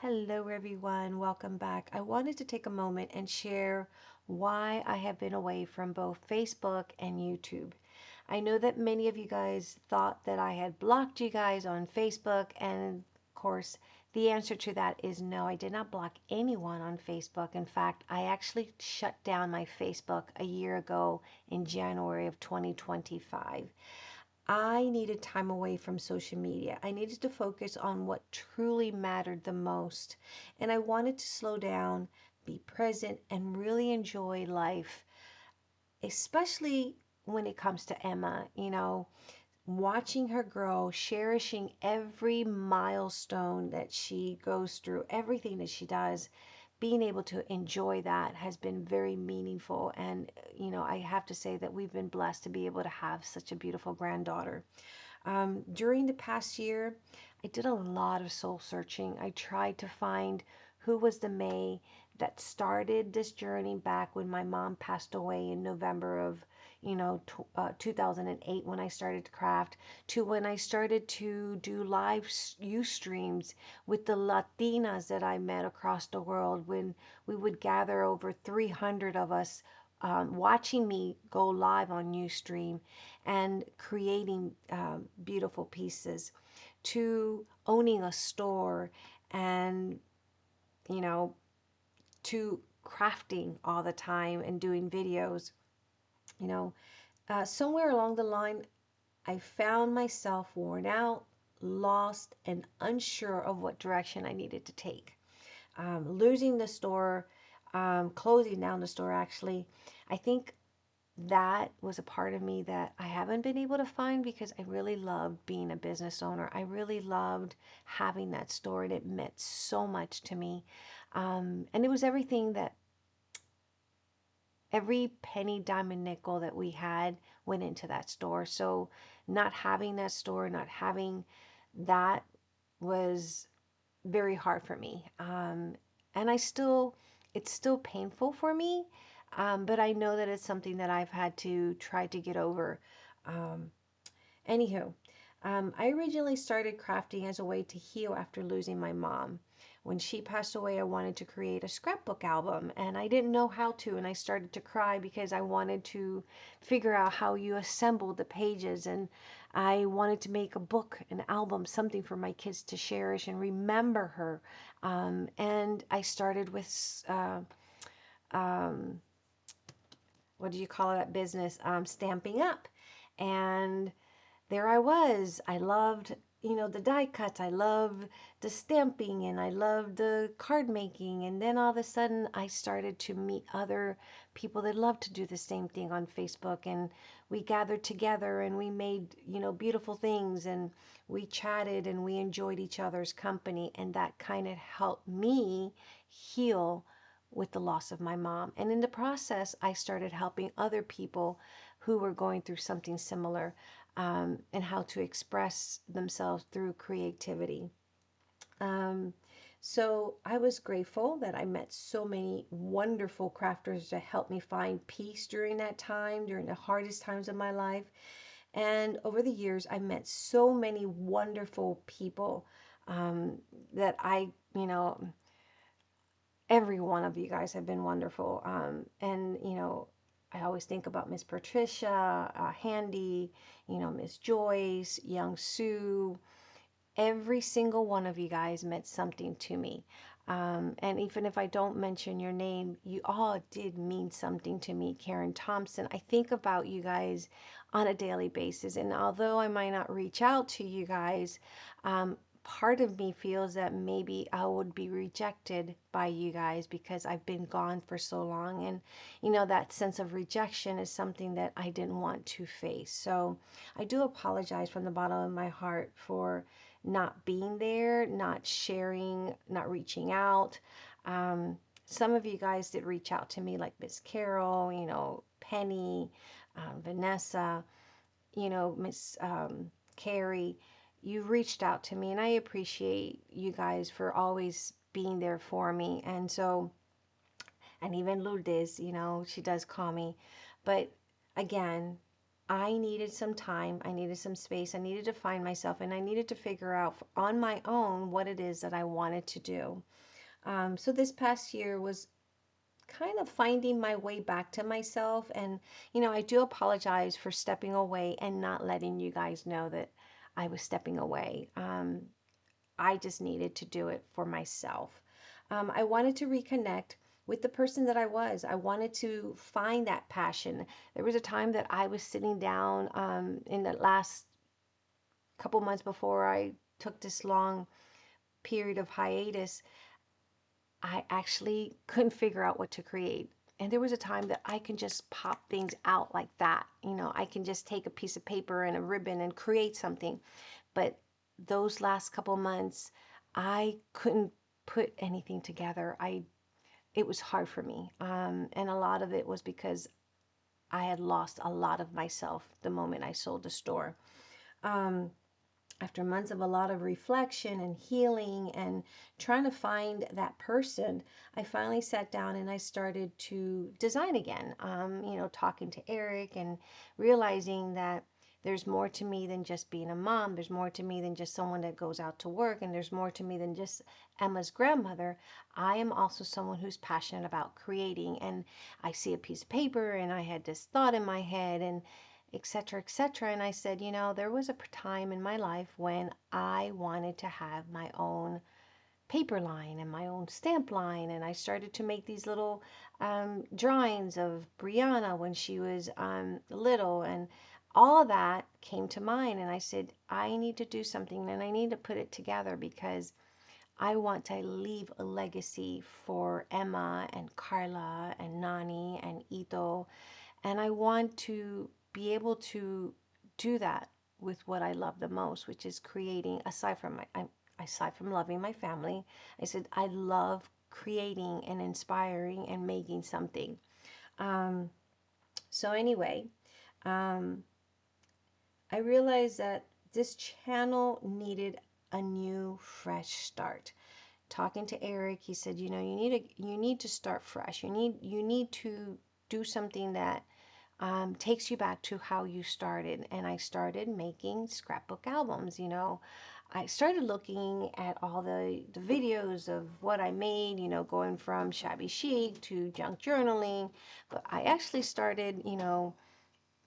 Hello, everyone. Welcome back. I wanted to take a moment and share why I have been away from both Facebook and YouTube. I know that many of you guys thought that I had blocked you guys on Facebook, and of course, the answer to that is no, I did not block anyone on Facebook. In fact, I actually shut down my Facebook a year ago in January of 2025. I needed time away from social media. I needed to focus on what truly mattered the most. And I wanted to slow down, be present, and really enjoy life, especially when it comes to Emma. Watching her grow, cherishing every milestone that she goes through, everything that she does, being able to enjoy that has been very meaningful. And, I have to say that we've been blessed to be able to have such a beautiful granddaughter. During the past year, I did a lot of soul searching. I tried to find who was the May that started this journey back when my mom passed away in November of 2008, when I started to craft, to when I started to do live youth streams with the Latinas that I met across the world, when we would gather over 300 of us, watching me go live on Ustream and creating beautiful pieces, to owning a store, and you know to crafting all the time and doing videos. you know Somewhere along the line, I found myself worn out, lost, and unsure of what direction I needed to take. Losing the store, closing down the store, actually, I think that was a part of me that I haven't been able to find, because I really loved being a business owner. I really loved having that store, and it meant so much to me. And it was everything that every penny, dime, and nickel that we had went into that store. So not having that store, not having that, was very hard for me. And it's still painful for me, but I know that it's something that I've had to try to get over. Um, Anywho, I originally started crafting as a way to heal after losing my mom. When she passed away, I wanted to create a scrapbook album, and I didn't know how to, and I started to cry because I wanted to figure out how you assembled the pages, and I wanted to make a book, an album, something for my kids to cherish and remember her. And I started with um, what do you call that business? Stamping Up. And there I was. I loved, the die cuts. I loved the stamping, and I loved the card making. And then all of a sudden, I started to meet other people that loved to do the same thing on Facebook. And we gathered together and we made, beautiful things, and we chatted and we enjoyed each other's company. And that kind of helped me heal with the loss of my mom. And in the process, I started helping other people who were going through something similar, and how to express themselves through creativity. Um, so I was grateful that I met so many wonderful crafters that helped me find peace during that time, during the hardest times of my life. And over the years, I met so many wonderful people, that every one of you guys have been wonderful. And I always think about Miss Patricia, Handy, Miss Joyce, Young Sue. Every single one of you guys meant something to me. And even if I don't mention your name, you all did mean something to me. Karen Thompson, I think about you guys on a daily basis. And although I might not reach out to you guys, part of me feels that maybe I would be rejected by you guys because I've been gone for so long. And, that sense of rejection is something that I didn't want to face. So I do apologize from the bottom of my heart for not being there, not sharing, not reaching out. Some of you guys did reach out to me, like Miss Carol, Penny, Vanessa, Miss Carrie. You've reached out to me, and I appreciate you guys for always being there for me. And so, and even Lourdes, she does call me. But again, I needed some time, I needed some space, I needed to find myself, and I needed to figure out on my own what it is that I wanted to do. So this past year was kind of finding my way back to myself. And, I do apologize for stepping away and not letting you guys know that I was stepping away. I just needed to do it for myself. I wanted to reconnect with the person that I was. I wanted to find that passion. There was a time that I was sitting down in the last couple months before I took this long period of hiatus. I actually couldn't figure out what to create. And there was a time that I can just pop things out like that. I can just take a piece of paper and a ribbon and create something. But those last couple months, I couldn't put anything together. It was hard for me. And a lot of it was because I had lost a lot of myself the moment I sold the store. Um, After months of a lot of reflection and healing and trying to find that person, I finally sat down and I started to design again. Talking to Eric and realizing that there's more to me than just being a mom. There's more to me than just someone that goes out to work. And there's more to me than just Emma's grandmother. I am also someone who's passionate about creating. And I see a piece of paper and I had this thought in my head, and etc., etc. And I said, there was a time in my life when I wanted to have my own paper line and my own stamp line. And I started to make these little drawings of Brianna when she was little. And all of that came to mind. And I said, I need to do something and I need to put it together because I want to leave a legacy for Emma and Carla and Nani and Ito, and I want to be able to do that with what I love the most, which is creating. Aside from loving my family, I said I love creating and inspiring and making something. Um, so anyway, um, I realized that this channel needed a new, fresh start. Talking to Eric, he said, you need to start fresh. You need to do something that takes you back to how you started. And I started making scrapbook albums. I started looking at all the videos of what I made, going from shabby chic to junk journaling. But I actually started,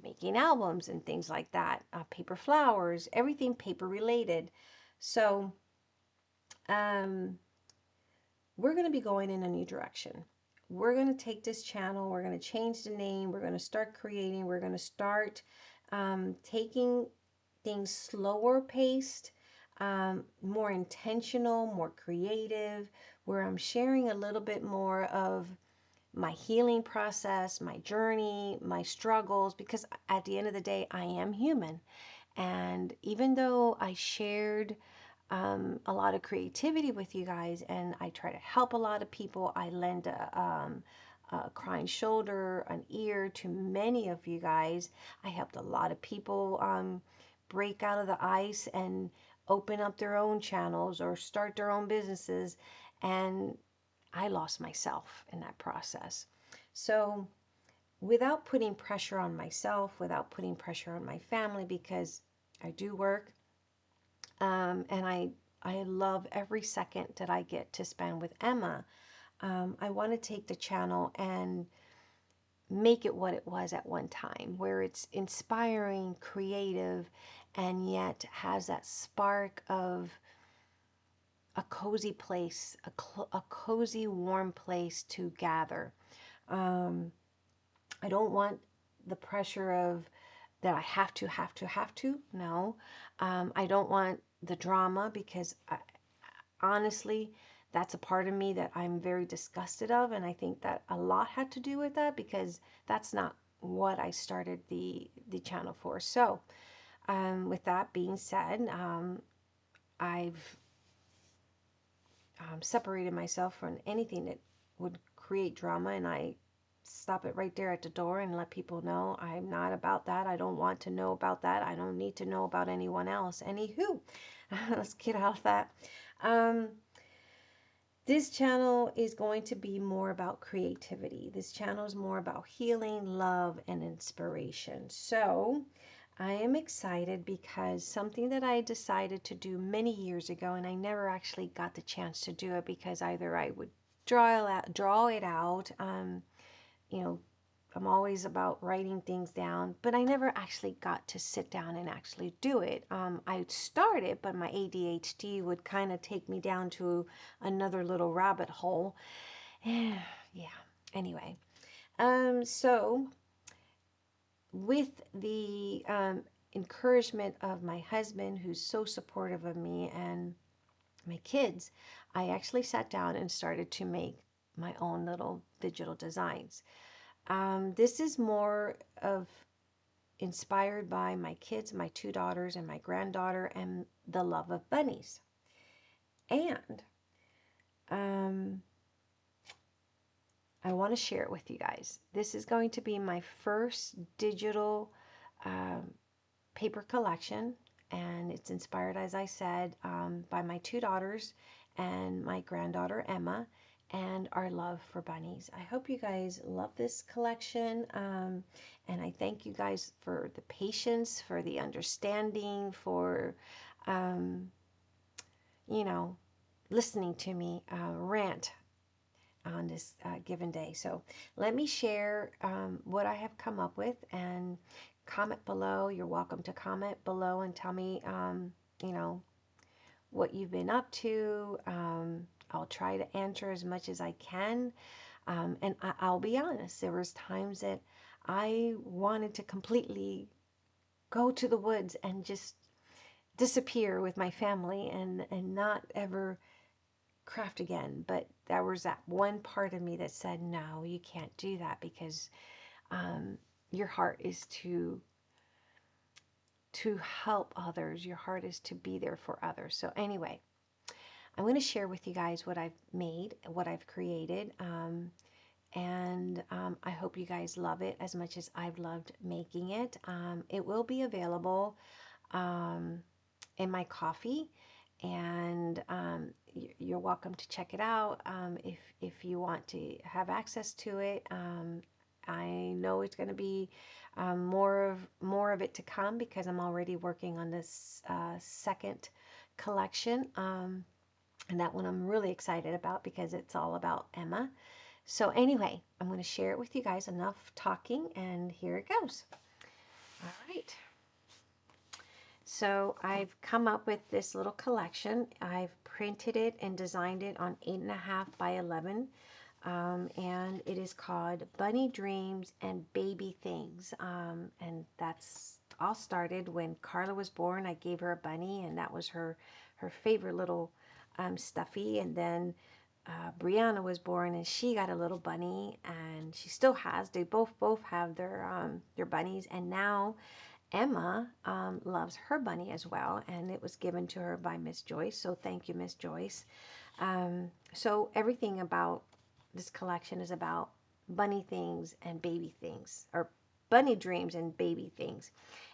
making albums and things like that, paper flowers, everything paper related. So um, we're going to be going in a new direction. We're going to take this channel, we're going to change the name, we're going to start creating, we're going to start taking things slower paced, more intentional, more creative, where I'm sharing a little bit more of my healing process, my journey, my struggles, because at the end of the day, I am human. And even though I shared a lot of creativity with you guys and I try to help a lot of people, I lend a crying shoulder, an ear to many of you guys. I helped a lot of people break out of the ice and open up their own channels or start their own businesses. And I lost myself in that process. So, without putting pressure on myself, without putting pressure on my family, because I do work, and I love every second that I get to spend with Emma. I want to take the channel and make it what it was at one time, where it's inspiring, creative, and yet has that spark of a cozy place, a cozy, warm place to gather. Um, I don't want the pressure of that I have to. No. I don't want the drama because honestly, that's a part of me that I'm very disgusted of. And I think that a lot had to do with that because that's not what I started the channel for. So, with that being said, I've separated myself from anything that would create drama, and I stop it right there at the door and let people know I'm not about that. I don't want to know about that. I don't need to know about anyone else. Anywho, let's get out of that. Um, This channel is going to be more about creativity. This channel is more about healing, love, and inspiration. So I am excited because something that I decided to do many years ago, and I never actually got the chance to do it because either I would draw it out, you know, I'm always about writing things down, but I never actually got to sit down and actually do it. I started, but my ADHD would kind of take me down to another little rabbit hole. Yeah. Anyway, so with the encouragement of my husband, who's so supportive of me, and my kids, I actually sat down and started to make my own little digital designs. This is more of inspired by my kids, my two daughters, and my granddaughter, and the love of bunnies. And I want to share it with you guys. This is going to be my first digital paper collection, and it's inspired, as I said, by my two daughters and my granddaughter Emma, and our love for bunnies. I hope you guys love this collection, and I thank you guys for the patience, for the understanding, for you know, listening to me rant on this given day. So let me share what I have come up with, and comment below. You're welcome to comment below and tell me, you know, what you've been up to. I'll try to answer as much as I can. And I'll be honest, there was times that I wanted to completely go to the woods and just disappear with my family and not ever craft again. But there was that one part of me that said, no, you can't do that, because your heart is to help others. Your heart is to be there for others. So anyway, I'm going to share with you guys what I've made, what I've created, and I hope you guys love it as much as I've loved making it. It will be available in my coffee, and you're welcome to check it out if you want to have access to it. I know it's going to be more of it to come, because I'm already working on this second collection, and that one I'm really excited about because it's all about Emma. So anyway, I'm going to share it with you guys. Enough talking, and here it goes. All right. So I've come up with this little collection. I've printed it and designed it on 8.5 by 11. And it is called Bunny Dreams and Baby Things. And that's all started when Carla was born. I gave her a bunny, and that was her favorite little stuffy. And then Brianna was born, and she got a little bunny, and she still has. They both have their bunnies, and now Emma loves her bunny as well, and it was given to her by Miss Joyce. So thank you, Miss Joyce. So everything about this collection is about bunny things and baby things, or bunny dreams and baby things.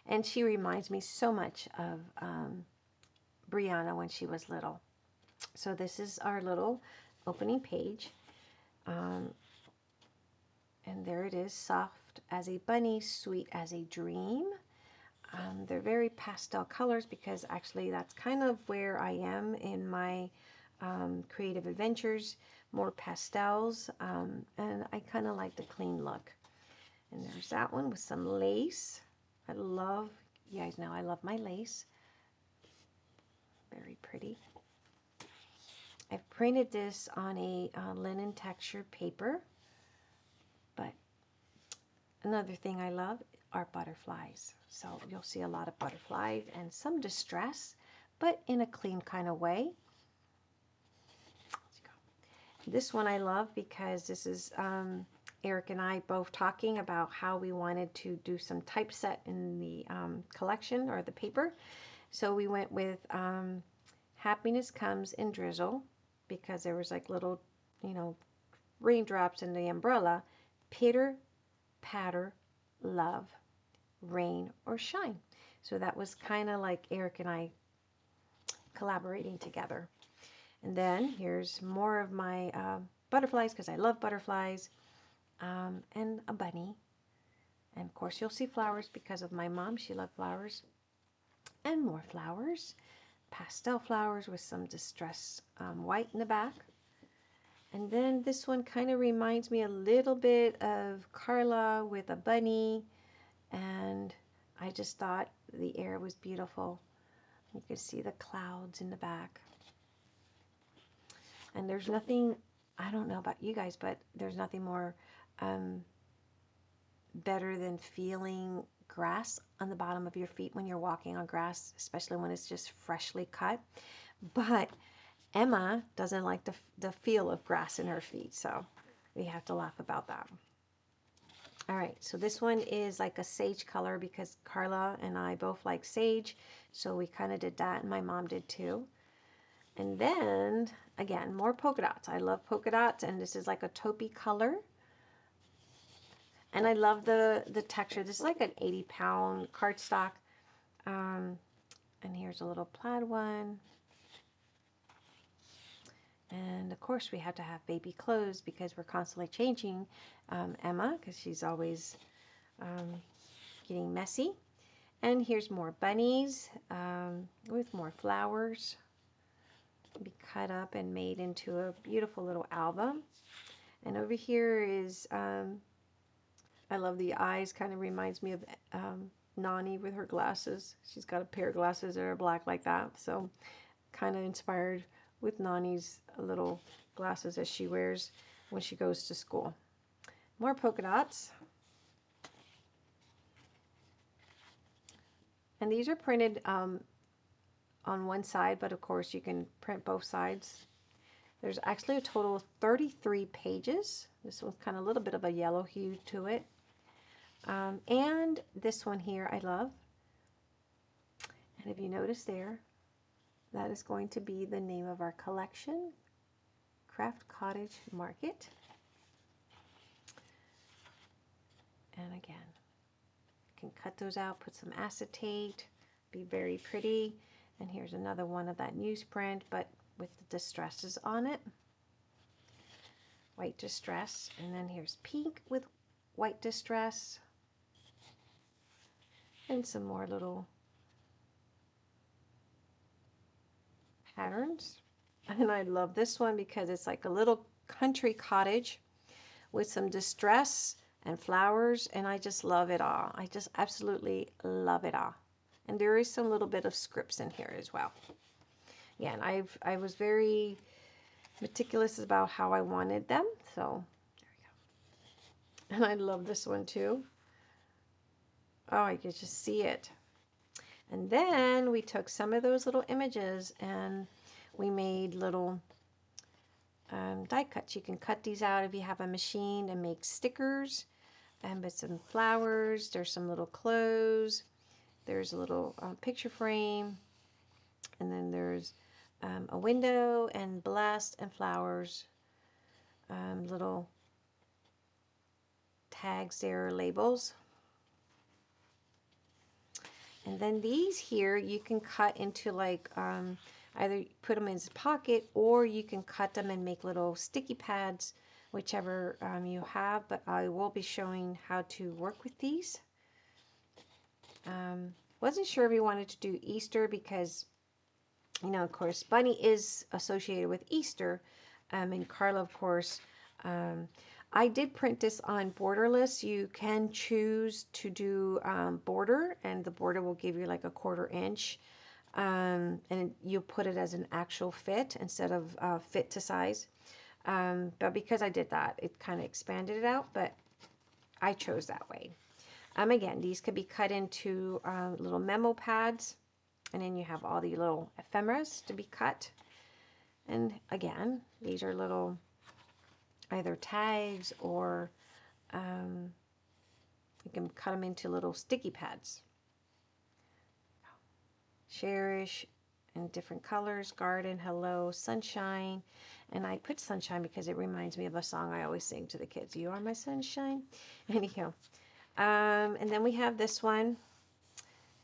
And she reminds me so much of Brianna when she was little. So this is our little opening page. And there it is, soft as a bunny, sweet as a dream. They're very pastel colors, because actually that's kind of where I am in my creative adventures, more pastels, and I kind of like the clean look. And there's that one with some lace. You guys know I love my lace. Very pretty. I've printed this on a linen textured paper, but another thing I love are butterflies. So you'll see a lot of butterflies and some distress, but in a clean kind of way. Let's go. This one I love because this is Eric and I both talking about how we wanted to do some typeset in the collection, or the paper. So we went with Happiness Comes in Drizzle, because there was like little, raindrops in the umbrella. Pitter, patter, love, rain or shine. So that was kind of like Eric and I collaborating together. And then here's more of my butterflies because I love butterflies, and a bunny. And of course you'll see flowers because of my mom. She loved flowers. And more flowers, pastel flowers with some distress white in the back. And then this one kind of reminds me a little bit of Carla with a bunny. And I just thought the air was beautiful. You could see the clouds in the back. And there's nothing, I don't know about you guys, but there's nothing more better than feeling grass on the bottom of your feet when you're walking on grass, especially when it's just freshly cut. But Emma doesn't like the feel of grass in her feet, so we have to laugh about that. All right, so this one is like a sage color because Carla and I both like sage, so we kind of did that, and my mom did too. And then, again, more polka dots. I love polka dots, and this is like a taupey color. And I love the texture. This is like an 80-pound cardstock. And here's a little plaid one. And of course, we have to have baby clothes because we're constantly changing Emma because she's always getting messy. And here's more bunnies with more flowers. Be cut up and made into a beautiful little album. And over here is, I love the eyes, kind of reminds me of Nani with her glasses. She's got a pair of glasses that are black like that. So kind of inspired with Nani's little glasses that she wears when she goes to school. More polka dots. And these are printed on one side, but of course you can print both sides. There's actually a total of 33 pages. This one's kind of a little bit of a yellow hue to it. And this one here I love. And if you notice there, that is going to be the name of our collection, Craft Cottage Market. And again, you can cut those out, put some acetate, be very pretty. And here's another one of that newsprint, but with the distresses on it. White distress, and then here's pink with white distress. And some more little patterns. And I love this one because it's like a little country cottage with some distress and flowers, and I just love it all. I just absolutely love it all. And there is some little bit of scripts in here as well. Yeah, and I was very meticulous about how I wanted them, so there we go. And I love this one too. Oh, I could just see it. And then we took some of those little images and we made little die cuts. You can cut these out if you have a machine and make stickers, and with some flowers. There's some little clothes. There's a little picture frame, and then there's a window and blessed and flowers, little tags there, labels. And then these here you can cut into like either put them in his pocket, or you can cut them and make little sticky pads, whichever you have. But I will be showing how to work with these. Wasn't sure if we wanted to do Easter because, you know, of course, Bunny is associated with Easter. And Carla, of course, I did print this on borderless. You can choose to do border, and the border will give you like a 1/4 inch. And you put it as an actual fit instead of fit to size. But because I did that, it kind of expanded it out, but I chose that way. Again, these could be cut into little memo pads, and then you have all the little ephemeras to be cut. And again, these are little either tags, or you can cut them into little sticky pads. Cherish in different colors, garden, hello, sunshine. And I put sunshine because it reminds me of a song I always sing to the kids. You are my sunshine. Anyhow, and then we have this one.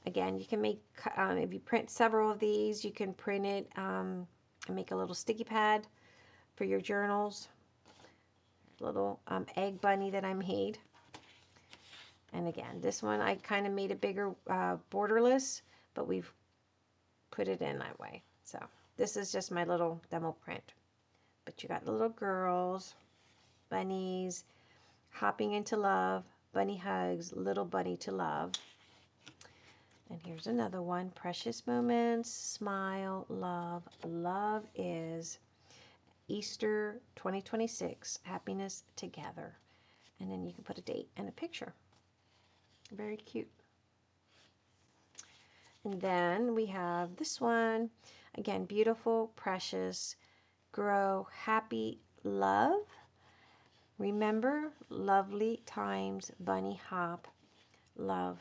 Again, you can make, if you print several of these, you can print it and make a little sticky pad for your journals. Little egg bunny that I made. And again, this one I kind of made a bigger borderless, but we've put it in that way. So this is just my little demo print. But you got the little girls, bunnies, hopping into love, bunny hugs, little bunny to love. And here's another one, precious moments, smile, love. Love is Easter 2026, happiness together. And then you can put a date and a picture. Very cute. And then we have this one. Again, beautiful, precious, grow, happy, love. Remember, lovely times, bunny hop, love.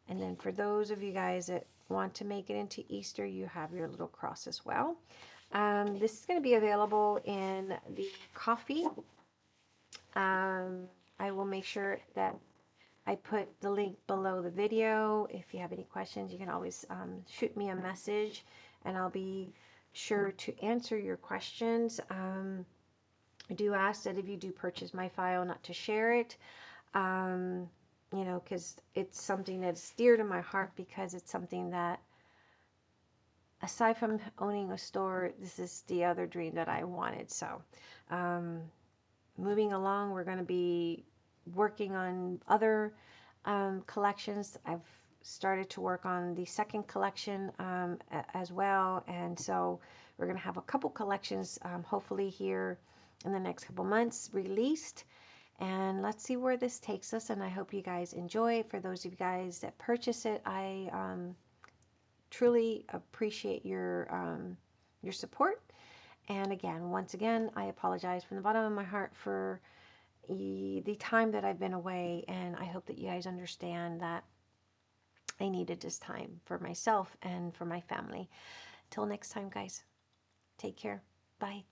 And then for those of you guys that want to make it into Easter, you have your little cross as well. This is going to be available in the coffee. I will make sure that I put the link below the video. If you have any questions, you can always shoot me a message and I'll be sure to answer your questions. I do ask that if you do purchase my file, not to share it, you know, because it's something that's dear to my heart, because it's something that, aside from owning a store, this is the other dream that I wanted. So moving along, we're going to be working on other collections. I've started to work on the second collection as well, and so we're going to have a couple collections hopefully here in the next couple months released, and let's see where this takes us. And I hope you guys enjoy. For those of you guys that purchase it, I truly appreciate your support. And again, once again, I apologize from the bottom of my heart for the time that I've been away, and I hope that you guys understand that I needed this time for myself and for my family. Till next time, guys, take care. Bye.